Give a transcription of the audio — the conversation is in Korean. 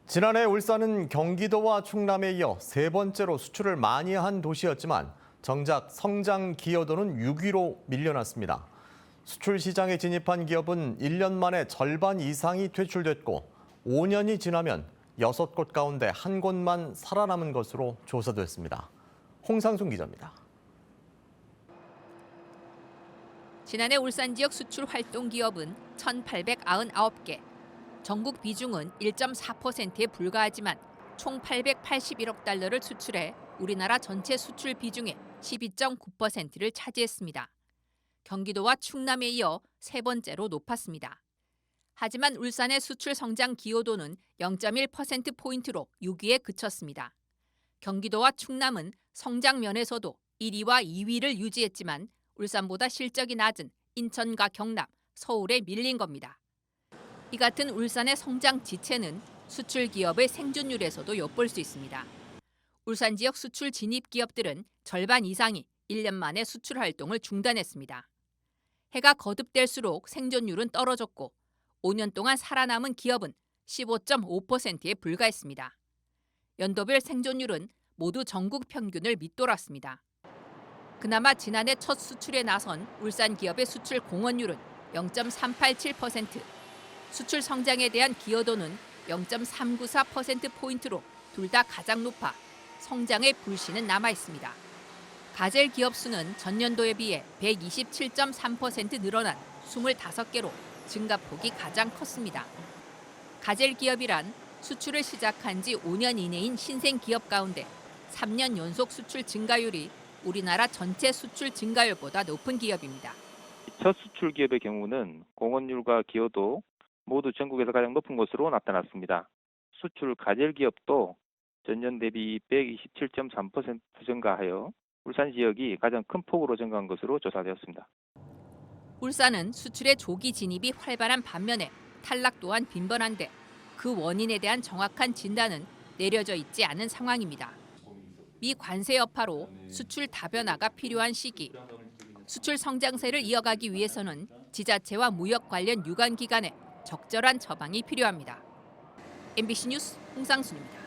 지난해 울산은 경기도와 충남에 이어 세 번째로 수출을 많이 한 도시였지만 정작 성장 기여도는 6위로 밀려났습니다. 수출 시장에 진입한 기업은 1년 만에 절반 이상이 퇴출됐고 5년이 지나면 6곳 가운데 한 곳만 살아남은 것으로 조사됐습니다. 홍상순 기자입니다. 지난해 울산 지역 수출 활동 기업은 1,899개, 전국 비중은 1.4%에 불과하지만 총 881억 달러를 수출해 우리나라 전체 수출 비중의 12.9%를 차지했습니다. 경기도와 충남에 이어 세 번째로 높았습니다. 하지만 울산의 수출 성장 기여도는 0.1%포인트로 6위에 그쳤습니다. 경기도와 충남은 성장 면에서도 1위와 2위를 유지했지만 울산보다 실적이 낮은 인천과 경남, 서울에 밀린 겁니다. 이 같은 울산의 성장 지체는 수출 기업의 생존율에서도 엿볼 수 있습니다. 울산 지역 수출 진입 기업들은 절반 이상이 1년 만에 수출 활동을 중단했습니다. 해가 거듭될수록 생존율은 떨어졌고 5년 동안 살아남은 기업은 15.5%에 불과했습니다. 연도별 생존율은 모두 전국 평균을 밑돌았습니다. 그나마 지난해 첫 수출에 나선 울산 기업의 수출 공헌율은 0.387%, 수출 성장에 대한 기여도는 0.394%포인트로 둘 다 가장 높아 성장의 불씨는 남아 있습니다. 가젤 기업 수는 전년도에 비해 127.3% 늘어난 25개로 증가폭이 가장 컸습니다. 가젤 기업이란 수출을 시작한 지 5년 이내인 신생 기업 가운데 3년 연속 수출 증가율이 우리나라 전체 수출 증가율보다 높은 기업입니다. 첫 수출 기업의 경우는 공헌율과 기여도 모두 전국에서 가장 높은 것으로 나타났습니다. 수출 가젤 기업도 전년 대비 127.3% 증가하여 울산 지역이 가장 큰 폭으로 증가한 것으로 조사되었습니다. 울산은 수출의 조기 진입이 활발한 반면에 탈락 또한 빈번한데 그 원인에 대한 정확한 진단은 내려져 있지 않은 상황입니다. 미 관세 여파로 수출 다변화가 필요한 시기, 수출 성장세를 이어가기 위해서는 지자체와 무역 관련 유관 기관의 적절한 처방이 필요합니다. MBC 뉴스 홍상순입니다.